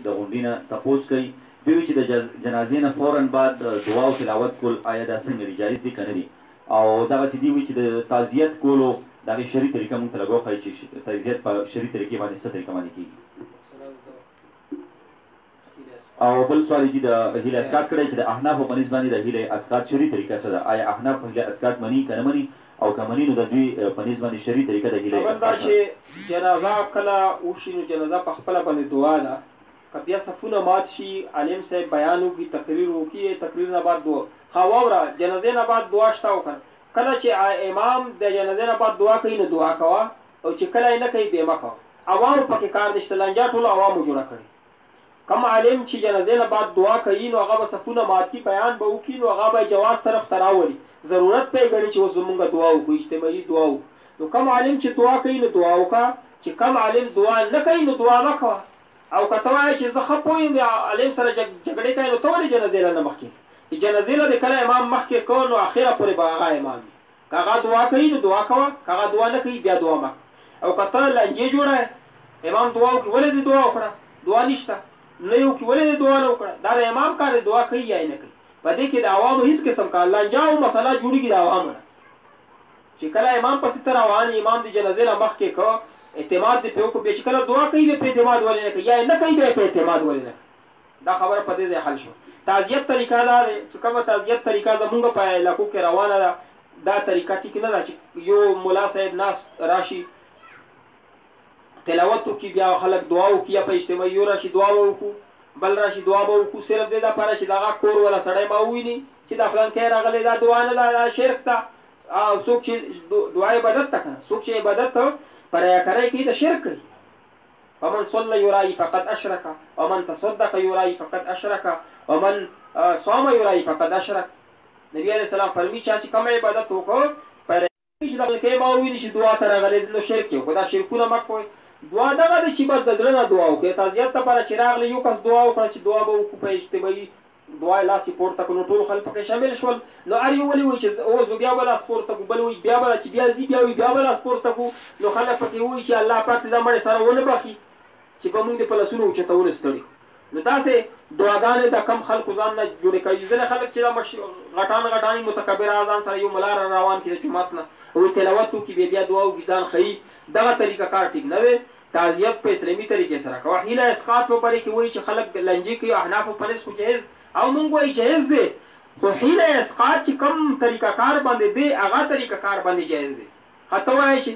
د غونډې نه تپوس کوي دوی چې د جنازې نه فوراً بعد دعا او تلاوت کول آیا دا څنګه دي جایز دي که نه دي او دغسې دي وایي چې د تعزیت کولو د هغې شرعي طریقه موږ ته لږ وښایي چې تعزیت په شرعي طریقې باندې څه طریقه باندې کېږي او بل سوال چې د هیله اسقاط کړی چې د احنافو په نسبت باندې د هیله اسقاط شرعي طریقه څه ده آیا احناف هیله اسقاط مني که نه مني او که مني نو د دوی په نسبت باندې شرعي طریقه د هیله اسقاط چې جنازه کله وشي نو جنازه په خپله باندې دعا ده که بیا صفونه مات شي عالم صاحب بیان وکړي تقریر وکړي تقریر نه بعد دعا واوره جنازې نه بعد دعا شته وکړه کله چې امام د جنازې نه بعد دعا کوي نو دعا کوه او چې کله یې نه کوي بې مه کوه عوامو پکې کار نشته لانجه ټولو عوامو جوړه کړې کم عالم چې جنازې نه بعد دعا کوي نو هغه به صفونه مات کړي بیان به وکړي نو هغه به جواز طرف ته راولي ضرورت به یې ګڼي چې اوس زمونږ دعا وکړو اجتماعي دعا وکړو نو کم عالم چې دعا کوي نو دعا وکړه چې کم عالم دعا نه کوي نو دعا مه کوه او که ته وایې چې زه ښه پوه یم عالم سره جګړې کوي نو ته ولې جنازې له نه مخکې چې جنازې له د کله امام مخکې کوه نو اخره پورې به هغه امام وي که هغه دعا کوي نو دعا کوه که هغه دعا نه کوي بیا دعا مه او که ته لنجې جوړه امام دعا وکړي ولې دې دعا وکړه دعا نشته نه یو کې ولې دعا نه وکړه دا د امام کار دی دعا کوي یا نه کوي په دې کې د عوامو هېڅ قسم کار لانجه او مسله جوړېږي د عوامو نه چې کله امام پسې ته روان امام د جنازې نه مخکې که اعتماد دې پرې وکړو بیا چې کله دعا کوي بیا پرې اعتماد ولې نه کوي یا نه کوي بیا پرې اعتماد ولې نه کوي دا خبره په دې ځای حل شوه تعزیت طریقه دا دی چې کومه تعزیت طریقه زمونږ په علاقو کې روانه ده دا طریقه ټیک نه ده چې یو ملا صاحب ناست راشي تلاوت وکړي بیا خلک دعا وکړي یا په اجتماعي یو راشي دعا به وکړو بل راشي دعا به وکړو صرف دې دپاره چې دغه کور والا سړی به وویني چې دا فلان کې راغلی دا دعا نه ده دا شرک ده او څوک چې دعا عبادت ته که نه څوک چې عبادت ته په ریاکارۍ کوي د شرک کوي ومن صلى يرائي فقد اشرك ومن تصدق يرائي فقد اشرك ومن صام يرائي فقد اشرك نبی علیہ السلام فرمی چا چې کوم عبادت وکړو پر چې دا کې ما ویني چې دعا ته راغلی نو شرک یو دا شرکونه مکه کوي دعا دغه د چې بس د زړه نه دعا وکړي تعزیت لپاره چې راغلی یو کس دعا وکړه چې دعا به وکړو په اجتماعي دعا یې لاس یې پورته کړو نو ټول خلک پکې شامل شول نو هر یو ولې وایي چې اوس به بیا به لاس پورته کړو بل وایي بیا به چې بیا ځي بیا وایي بیا به لاس پورته کړو نو خلک پکې وایي چې الله پاک دا مړی سره ونه بخي چې په موږ د په لاسونو اوچتولو ستړي نو داسې دعاګانې د کم خلکو ځان نه جوړې کوي ځینې خلک چې دا غټان متکبره ځان سره یو ملا را روان کړي د جومات نه او تلاوت وکړي بیا دعا وکړي ځان ښیي دغه طریقه کار ټیک نه دی تعزیت په اسلامي طریقې سره کوه هیله اسقاط په باره کې وایي چې خلک لنجې کوي احنافو په نسبت خو جایز او موږ وایي جایز دی خو هیله اسقاط چې کوم طریقه کار باندې دی هغه طریقه کار باندې جایز دی حتی وایي چې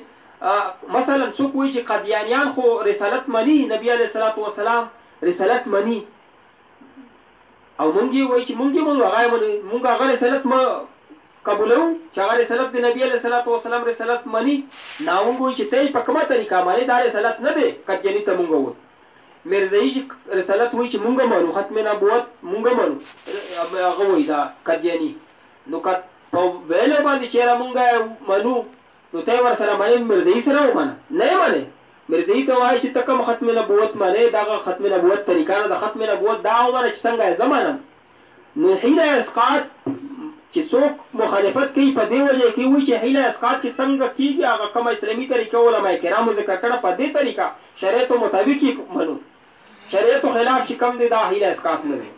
مثلا څوک وایي چې قادیانیان خو رسالت مني نبی علیه الصلاة والسلام رسالت مني او مونږ یې وایي چې مونږ یې منو هغه یې مني مونږ هغه رسالت قبولو چې هغه رسالت د نبی علیه الصلاة والسلام رسالت مني نه مونږ وایي چې ته یې په کومه طریقه منې دا رسالت نه دی قادیاني ته مونږ وایو مرزایي چې رسالت وایي چې مونږ منو ختم نبوت مونږ منو هغه وایي دا قادیاني نو که په ویلو باندې چېرې مونږ منو نو ته یې ورسره منې مرزایي سره ومنه نه یې منې مرزایي ته وایي چې ته کوم ختم نبوت منې دغه ختم نبوت طریقه نه د ختم نبوت دا ومنه چې څنګه یې زه منم نو هیله اسقاط چې څوک مخالفت کوي په دې وجه کې وایي چې هیله اسقاط چې څنګه کېږي هغه کومه اسلامي طریقه علما کرامو ذکر کړه په دې طریقه شریعتو مطابق یې منو شریعتو خلاف چې کوم دی دا هیله اسقاط نه دی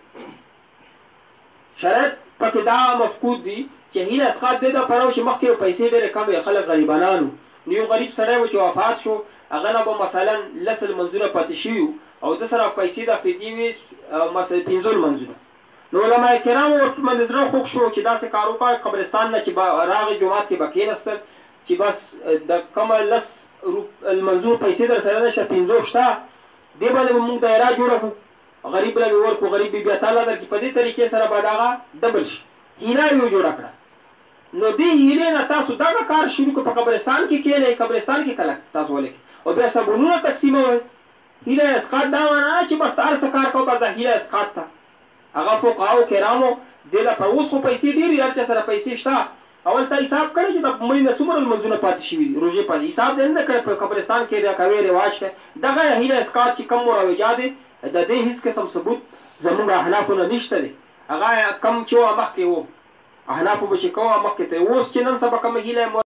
شریعت پکې دا مفقود دی چې هیله اسقاط دی دا پرو چې مخکې پیسې ډېرې کمې خلک غریبانانو نو یو غریب سړی و چې وفات شو هغه نه به مثلا لسل منځونه پاتې شوي او د سره پیسې د فدیې وي مثلا 15 منځونه نو علما کرامو ورته زړه خوږ شو چې داسې کار وکړه قبرستان نه چې راغی جومات کې به کېناستل چې بس د کومه لس منظور پیسې در سره نشته 15 شته دې باندې به مونږ دایره جوړه کړو غریب له به ورکړو غریب بیا تعالی درکړي په دې طریقې سره به دغه ډبل شي هیله یې جوړه کړه نو دې هیلې نه تاسو دغه کار شروع کړو په قبرستان کې کېنئ قبرستان کې کله تاسو ولې او بیا صابونونه تقسیموئ هیله اسقاط دا معنا نه چې بس هر څه کار کوو بس دا هیله اسقاط ته هغه فقهاو کرامو دې لپاره اوس خو پیسې ډېرې هر چا سره پیسې شته اول ته حساب کړی چې د مړي نه څومره لمونځونه پاتې شوي دي روژې پاتې حساب دې نه کړی په قبرستان کې کوې رواج کوي دغه هیله اسقاط چې کم مروجات دی د دې هېڅ قسم ثبوت زموږ احنافو نه نشته دی هغه کم چې وه مخکې و احنافو به چې کوه مخکې ته اوس چې نن سبا کومه هیله